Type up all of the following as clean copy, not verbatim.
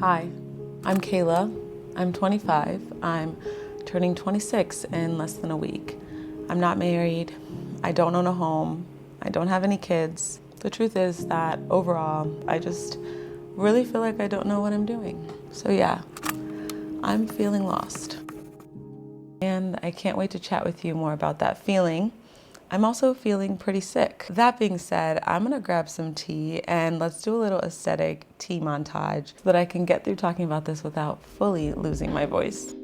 Hi, I'm Kayla. I'm 25. I'm turning 26 in less than a week. I'm not married. I don't own a home. I don't have any kids. The truth is that overall, I just really feel like I don't know what I'm doing. So yeah, I'm feeling lost. And I can't wait to chat with you more about that feeling. I'm also feeling pretty sick. That being said, I'm gonna grab some tea and let's do a little aesthetic tea montage so that I can get through talking about this without fully losing my voice.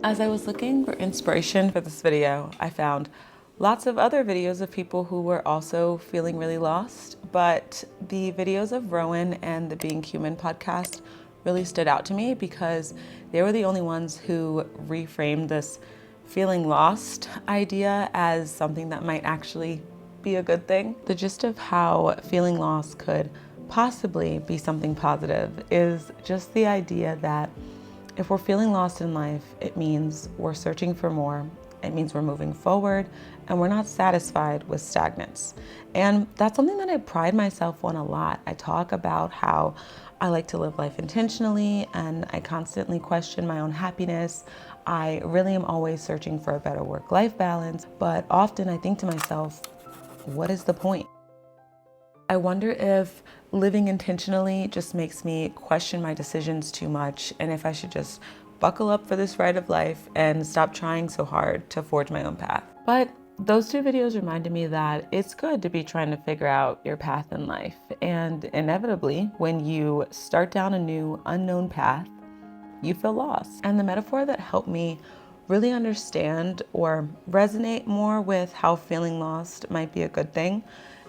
As I was looking for inspiration for this video, I found lots of other videos of people who were also feeling really lost, but the videos of Rowan and the Being Human podcast really stood out to me because they were the only ones who reframed this feeling lost idea as something that might actually be a good thing. The gist of how feeling lost could possibly be something positive is just the idea that if we're feeling lost in life, it means we're searching for more. It means we're moving forward and we're not satisfied with stagnance. And that's something that I pride myself on a lot. I talk about how I like to live life intentionally and I constantly question my own happiness. I really am always searching for a better work-life balance, but often I think to myself, what is the point? I wonder if living intentionally just makes me question my decisions too much and if I should just buckle up for this ride of life and stop trying so hard to forge my own path. But those two videos reminded me that it's good to be trying to figure out your path in life. And inevitably, when you start down a new unknown path, you feel lost. And the metaphor that helped me really understand or resonate more with how feeling lost might be a good thing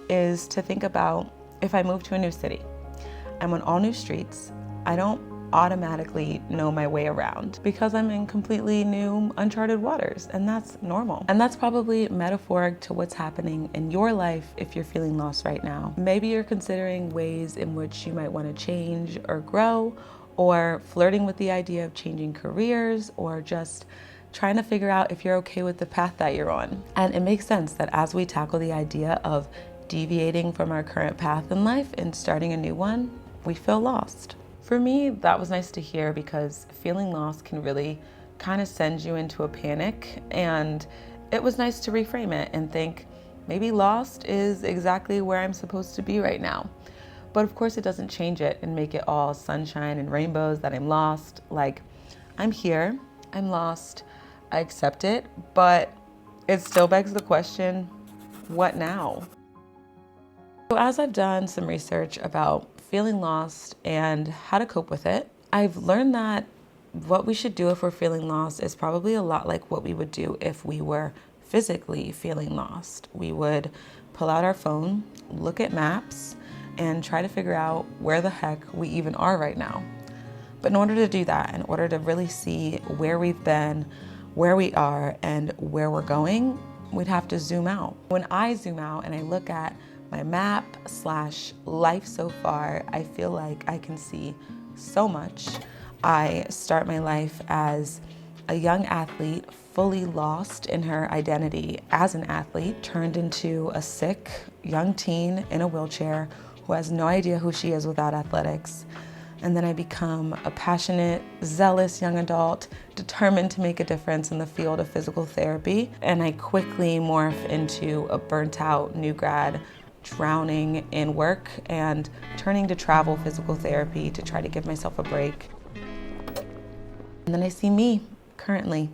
is to think about if I move to a new city. I'm on all new streets. I don't automatically know my way around because I'm in completely new, uncharted waters, and that's normal. And that's probably metaphoric to what's happening in your life if you're feeling lost right now. Maybe you're considering ways in which you might want to change or grow, or flirting with the idea of changing careers, or just trying to figure out if you're okay with the path that you're on. And it makes sense that as we tackle the idea of deviating from our current path in life and starting a new one, we feel lost. For me, that was nice to hear because feeling lost can really kind of send you into a panic, and it was nice to reframe it and think maybe lost is exactly where I'm supposed to be right now. But of course it doesn't change it and make it all sunshine and rainbows that I'm lost. Like, I'm here, I'm lost, I accept it, but it still begs the question, what now? So as I've done some research about feeling lost and how to cope with it, I've learned that what we should do if we're feeling lost is probably a lot like what we would do if we were physically feeling lost. We would pull out our phone, look at maps, and try to figure out where the heck we even are right now. But in order to do that, in order to really see where we've been, where we are, and where we're going, we'd have to zoom out. When I zoom out and I look at my map / life so far, I feel like I can see so much. I start my life as a young athlete, fully lost in her identity as an athlete, turned into a sick young teen in a wheelchair who has no idea who she is without athletics. And then I become a passionate, zealous young adult, determined to make a difference in the field of physical therapy. And I quickly morph into a burnt out new grad, drowning in work and turning to travel physical therapy to try to give myself a break. And then I see me currently,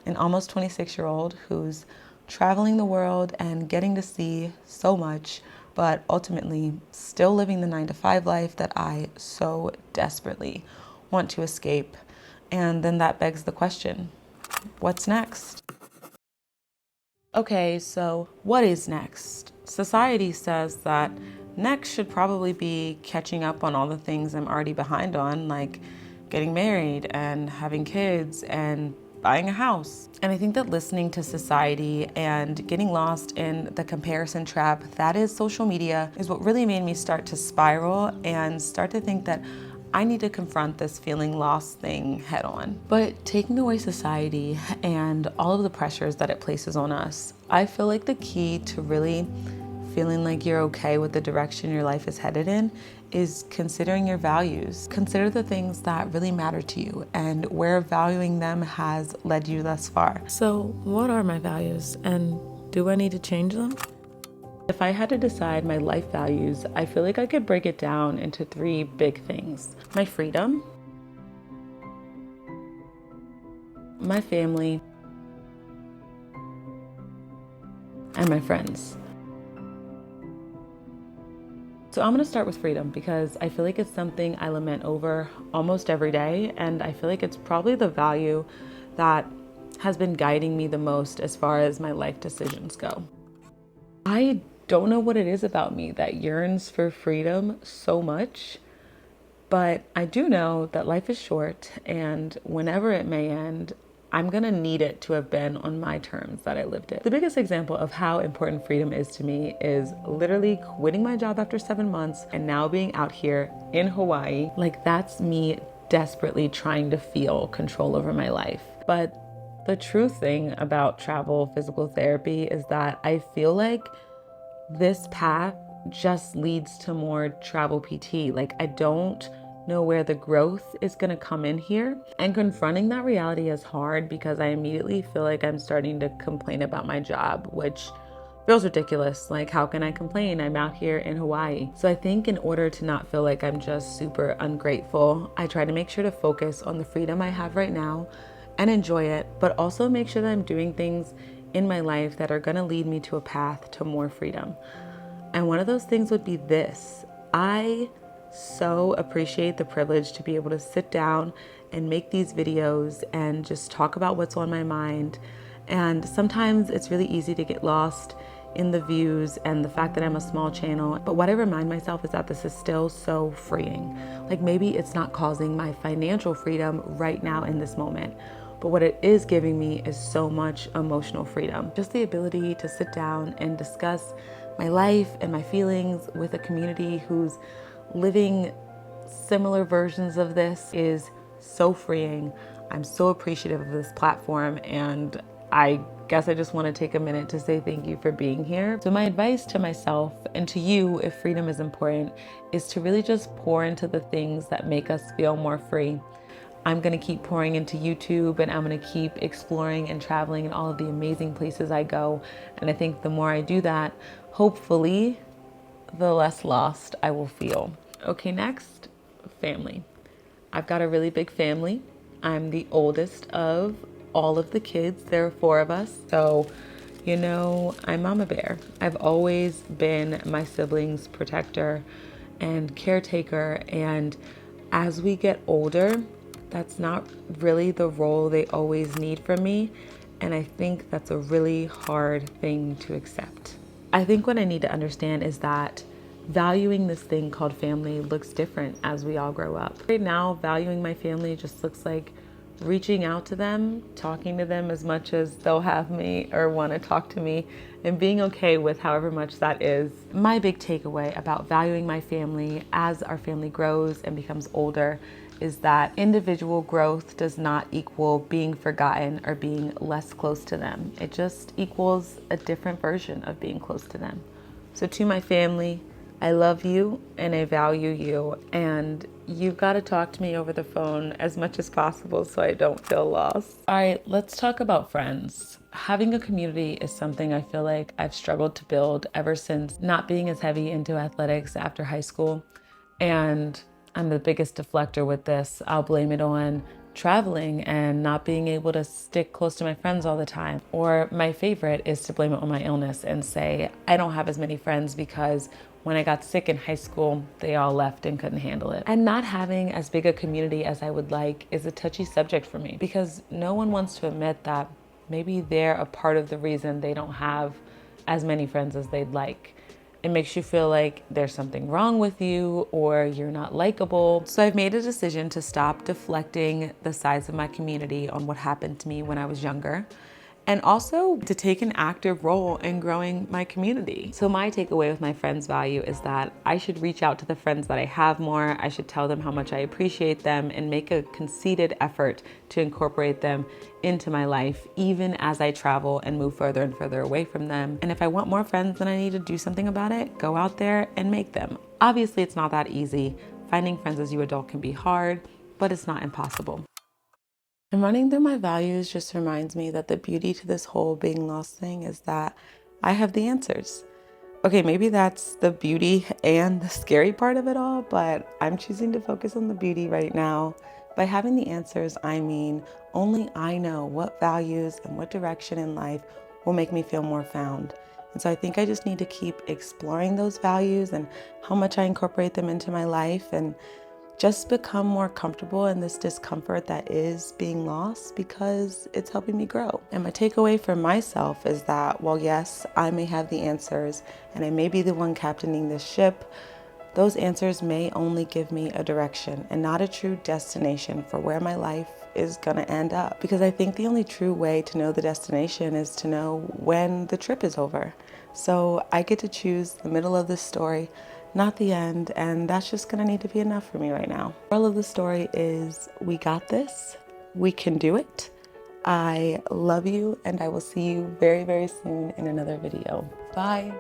an almost 26-year-old who's traveling the world and getting to see so much, but ultimately still living the 9-to-5 life that I so desperately want to escape. And then that begs the question, what's next? Okay, so what is next? Society says that next should probably be catching up on all the things I'm already behind on, like getting married and having kids and buying a house. And I think that listening to society and getting lost in the comparison trap that is social media is what really made me start to spiral and start to think that I need to confront this feeling lost thing head on. But taking away society and all of the pressures that it places on us, I feel like the key to really feeling like you're okay with the direction your life is headed in is considering your values. Consider the things that really matter to you and where valuing them has led you thus far. So what are my values, and do I need to change them? If I had to decide my life values, I feel like I could break it down into 3 big things. My freedom, my family, and my friends. So I'm gonna start with freedom because I feel like it's something I lament over almost every day, and I feel like it's probably the value that has been guiding me the most as far as my life decisions go. I don't know what it is about me that yearns for freedom so much, but I do know that life is short, and whenever it may end, I'm gonna need it to have been on my terms that I lived it. The biggest example of how important freedom is to me is literally quitting my job after 7 months and now being out here in Hawaii. Like, that's me desperately trying to feel control over my life. But the true thing about travel physical therapy is that I feel like this path just leads to more travel PT. Like, I don't know where the growth is going to come in here. And confronting that reality is hard because I immediately feel like I'm starting to complain about my job, which feels ridiculous. Like, how can I complain? I'm out here in Hawaii. So I think in order to not feel like I'm just super ungrateful, I try to make sure to focus on the freedom I have right now and enjoy it, but also make sure that I'm doing things in my life that are gonna lead me to a path to more freedom. And one of those things would be this. I so appreciate the privilege to be able to sit down and make these videos and just talk about what's on my mind. And sometimes it's really easy to get lost in the views and the fact that I'm a small channel. But what I remind myself is that this is still so freeing. Like, maybe it's not causing my financial freedom right now in this moment, but what it is giving me is so much emotional freedom. Just the ability to sit down and discuss my life and my feelings with a community who's living similar versions of this is so freeing. I'm so appreciative of this platform, and I guess I just want to take a minute to say thank you for being here. So my advice to myself and to you, if freedom is important, is to really just pour into the things that make us feel more free. I'm gonna keep pouring into YouTube, and I'm gonna keep exploring and traveling in all of the amazing places I go. And I think the more I do that, hopefully, the less lost I will feel. Okay, next, family. I've got a really big family. I'm the oldest of all of the kids. There are 4 of us. So, you know, I'm Mama Bear. I've always been my siblings' protector and caretaker. And as we get older, that's not really the role they always need from me. And I think that's a really hard thing to accept. I think what I need to understand is that valuing this thing called family looks different as we all grow up. Right now, valuing my family just looks like reaching out to them, talking to them as much as they'll have me or want to talk to me, and being okay with however much that is. My big takeaway about valuing my family as our family grows and becomes older is that individual growth does not equal being forgotten or being less close to them. It just equals a different version of being close to them. So to my family, I love you and I value you, and you've got to talk to me over the phone as much as possible so I don't feel lost. All right, let's talk about friends. Having a community is something I feel like I've struggled to build ever since not being as heavy into athletics after high school. And I'm the biggest deflector with this. I'll blame it on traveling and not being able to stick close to my friends all the time. Or my favorite is to blame it on my illness and say, I don't have as many friends because when I got sick in high school, they all left and couldn't handle it. And not having as big a community as I would like is a touchy subject for me because no one wants to admit that maybe they're a part of the reason they don't have as many friends as they'd like. It makes you feel like there's something wrong with you or you're not likable. So I've made a decision to stop deflecting the size of my community on what happened to me when I was younger and also to take an active role in growing my community. So my takeaway with my friends value is that I should reach out to the friends that I have more. I should tell them how much I appreciate them and make a conceited effort to incorporate them into my life, even as I travel and move further and further away from them. And if I want more friends, then I need to do something about it, go out there and make them. Obviously, it's not that easy. Finding friends as you adult can be hard, but it's not impossible. And running through my values just reminds me that the beauty to this whole being lost thing is that I have the answers. Okay, maybe that's the beauty and the scary part of it all, but I'm choosing to focus on the beauty right now. By having the answers, I mean only I know what values and what direction in life will make me feel more found. And so I think I just need to keep exploring those values and how much I incorporate them into my life and just become more comfortable in this discomfort that is being lost, because it's helping me grow. And my takeaway for myself is that while yes, I may have the answers and I may be the one captaining this ship, those answers may only give me a direction and not a true destination for where my life is gonna end up. Because I think the only true way to know the destination is to know when the trip is over. So I get to choose the middle of this story, not the end, and that's just gonna need to be enough for me right now. The moral of the story is we got this, we can do it. I love you, and I will see you very, very soon in another video. Bye.